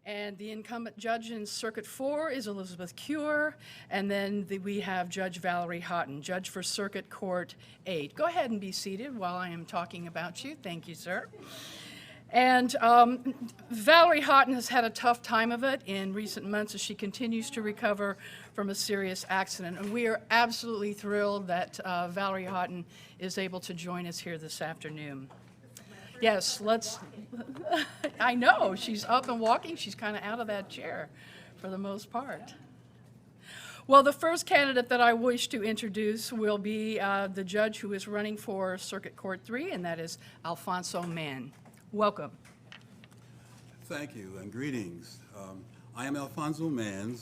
And the incumbent judge in Circuit 4 is Elizabeth Cure, and then we have Judge Valerie Haughton, judge for Circuit Court 8. Go ahead and be seated while I am talking about you. Thank you, sir. And Valerie Haughton has had a tough time of it in recent months as she continues to recover from a serious accident. And we are absolutely thrilled that Valerie Haughton is able to join us here this afternoon. Yes, let's, I know, she's up and walking. She's kind of out of that chair for the most part. Well, the first candidate that I wish to introduce will be the judge who is running for Circuit Court 3, and that is Alfonso Mann. Welcome. Thank you, and greetings. I am Alfonso Mann,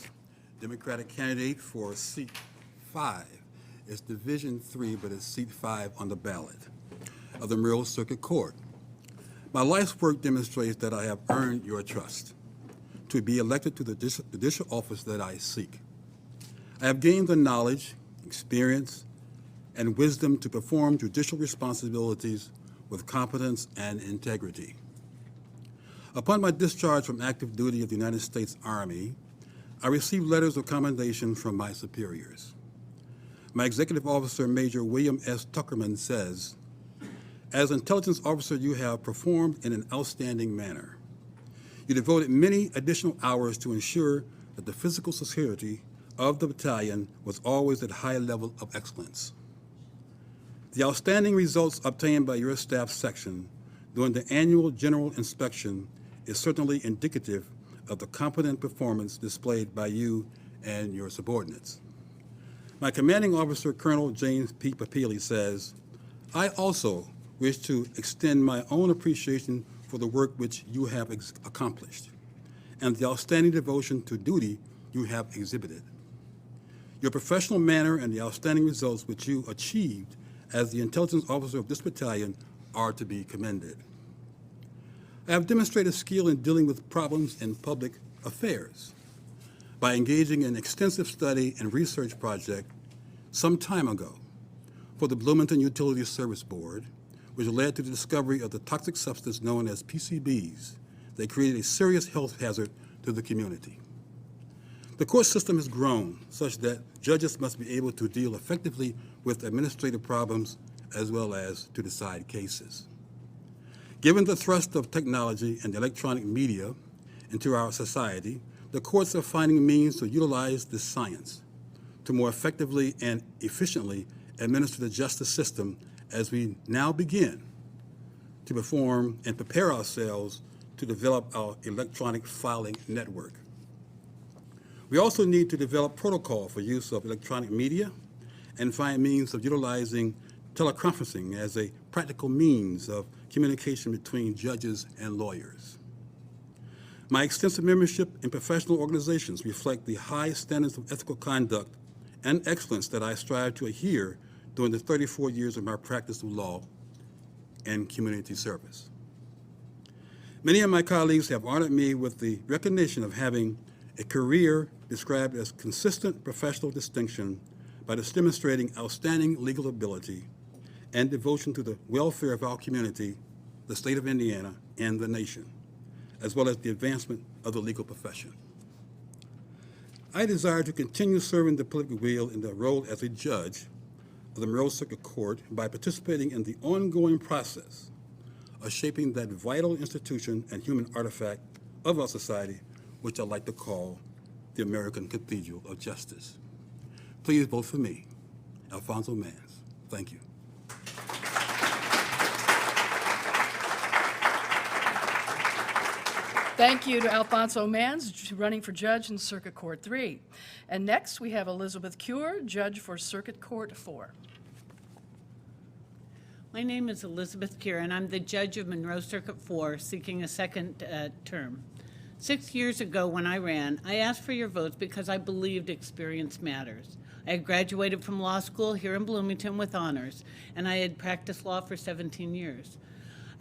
Democratic candidate for seat 5. It's Division 3, but it's seat 5 on the ballot of the Monroe Circuit Court. My life's work demonstrates that I have earned your trust to be elected to the judicial office that I seek. I have gained the knowledge, experience, and wisdom to perform judicial responsibilities with competence and integrity. Upon my discharge from active duty of the United States Army, I received letters of commendation from my superiors. My executive officer, Major William S. Tuckerman, says, "As intelligence officer, you have performed in an outstanding manner. You devoted many additional hours to ensure that the physical security of the battalion was always at a high level of excellence. The outstanding results obtained by your staff section during the annual general inspection is certainly indicative of the competent performance displayed by you and your subordinates." My commanding officer, Colonel James P. Papili, says, "I also wish to extend my own appreciation for the work which you have accomplished and the outstanding devotion to duty you have exhibited. Your professional manner and the outstanding results which you achieved as the intelligence officer of this battalion are to be commended. I have demonstrated skill in dealing with problems in public affairs by engaging in extensive study and research project some time ago for the Bloomington Utility Service Board, which led to the discovery of the toxic substance known as PCBs that created a serious health hazard to the community. The court system has grown such that judges must be able to deal effectively with administrative problems as well as to decide cases. Given the thrust of technology and electronic media into our society, the courts are finding means to utilize this science to more effectively and efficiently administer the justice system as we now begin to perform and prepare ourselves to develop our electronic filing network. We also need to develop protocol for use of electronic media and find means of utilizing teleconferencing as a practical means of communication between judges and lawyers. My extensive membership in professional organizations reflect the high standards of ethical conduct and excellence that I strive to adhere during the 34 years of my practice of law and community service. Many of my colleagues have honored me with the recognition of having a career described as consistent professional distinction by demonstrating outstanding legal ability and devotion to the welfare of our community, the state of Indiana, and the nation, as well as the advancement of the legal profession. I desire to continue serving the political wheel in the role as a judge of the Monroe Circuit Court by participating in the ongoing process of shaping that vital institution and human artifact of our society, which I like to call the American Cathedral of Justice. Please vote for me, Alfonso Mann. Thank you. Thank you to Alfonso Mann, running for judge in Circuit Court 3. And next, we have Elizabeth Cure, judge for Circuit Court 4. My name is Elizabeth Cure, and I'm the judge of Monroe Circuit 4, seeking a second term. 6 years ago when I ran, I asked for your votes because I believed experience matters. I had graduated from law school here in Bloomington with honors, and I had practiced law for 17 years.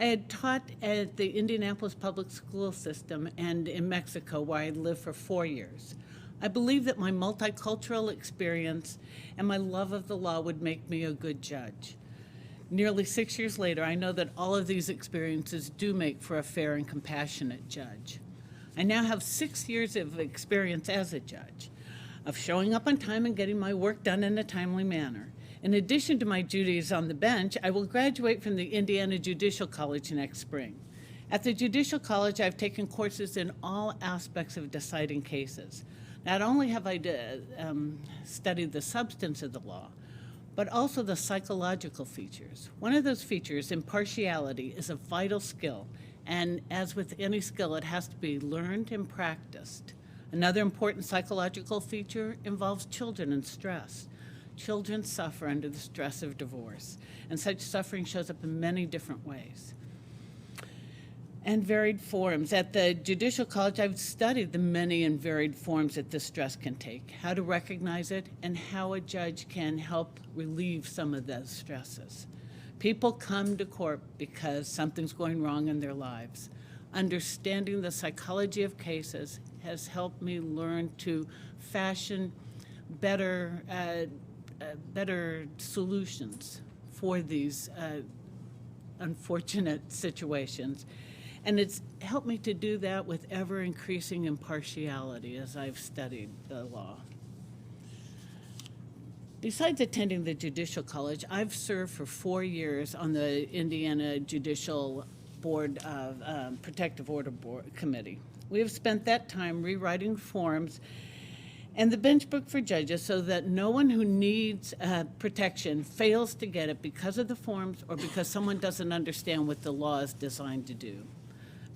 I had taught at the Indianapolis public school system and in Mexico, where I had lived for 4 years. I believe that my multicultural experience and my love of the law would make me a good judge. Nearly 6 years later, I know that all of these experiences do make for a fair and compassionate judge. I now have 6 years of experience as a judge, of showing up on time and getting my work done in a timely manner. In addition to my duties on the bench, I will graduate from the Indiana Judicial College next spring. At the Judicial College, I've taken courses in all aspects of deciding cases. Not only have I studied the substance of the law, but also the psychological features. One of those features, impartiality, is a vital skill, and as with any skill, it has to be learned and practiced. Another important psychological feature involves children and stress. Children suffer under the stress of divorce, and such suffering shows up in many different ways. And varied forms. At the Judicial College, I've studied the many and varied forms that this stress can take, how to recognize it, and how a judge can help relieve some of those stresses. People come to court because something's going wrong in their lives. Understanding the psychology of cases has helped me learn to fashion better solutions for these unfortunate situations. And it's helped me to do that with ever-increasing impartiality as I've studied the law. Besides attending the Judicial College, I've served for 4 years on the Indiana Judicial Board of Protective Order Committee. We have spent that time rewriting forms and the bench book for judges so that no one who needs protection fails to get it because of the forms or because someone doesn't understand what the law is designed to do.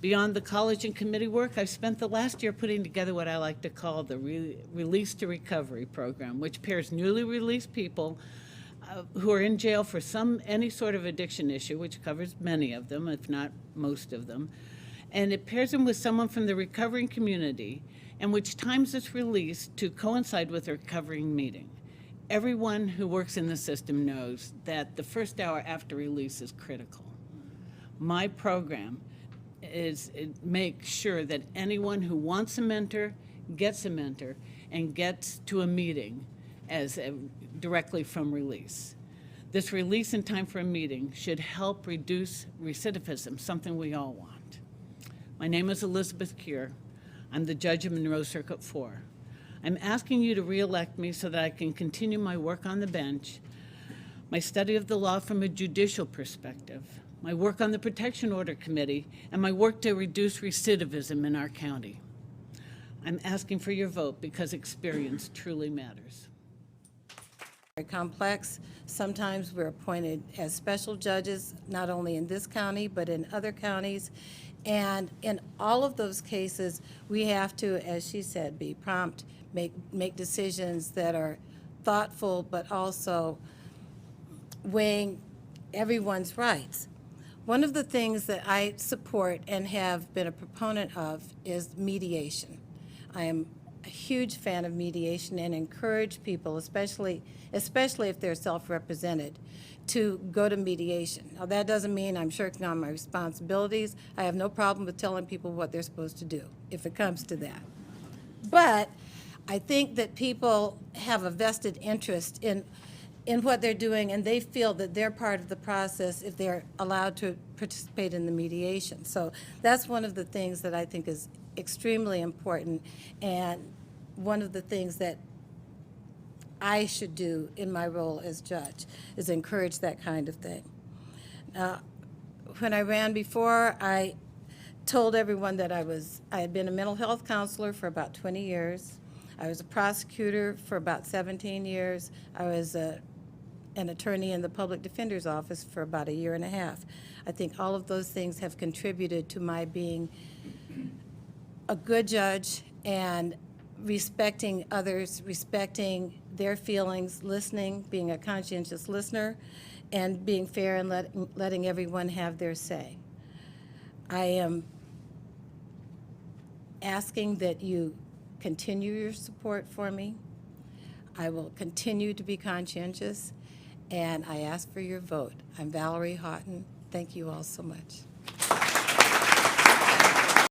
Beyond the college and committee work, I've spent the last year putting together what I like to call the Release to Recovery program, which pairs newly released people who are in jail for any sort of addiction issue, which covers many of them, if not most of them, and it pairs them with someone from the recovering community, and which times this release to coincide with the recovering meeting. Everyone who works in the system knows that the first hour after release is critical. My program make sure that anyone who wants a mentor gets a mentor and gets to a meeting directly from release. This release in time for a meeting should help reduce recidivism, something we all want. My name is Elizabeth Cure. I'm the judge of Monroe Circuit 4. I'm asking you to re-elect me so that I can continue my work on the bench, my study of the law from a judicial perspective, my work on the Protection Order Committee, and my work to reduce recidivism in our county. I'm asking for your vote because experience truly matters. Very complex. Sometimes we're appointed as special judges, not only in this county, but in other counties. And in all of those cases, we have to, as she said, be prompt, make decisions that are thoughtful, but also weighing everyone's rights. One of the things that I support and have been a proponent of is mediation. I am a huge fan of mediation and encourage people, especially if they're self-represented, to go to mediation. Now, that doesn't mean I'm shirking on my responsibilities. I have no problem with telling people what they're supposed to do, if it comes to that. But I think that people have a vested interest in what they're doing, and they feel that they're part of the process if they're allowed to participate in the mediation. So that's one of the things that I think is extremely important, and one of the things that I should do in my role as judge is encourage that kind of thing. When I ran before, I told everyone that I had been a mental health counselor for about 20 years. I was a prosecutor for about 17 years. I was an attorney in the public defender's office for about 1.5 years. I think all of those things have contributed to my being a good judge and respecting others, respecting their feelings, listening, being a conscientious listener, and being fair and letting everyone have their say. I am asking that you continue your support for me. I will continue to be conscientious, and I ask for your vote. I'm Valerie Haughton. Thank you all so much.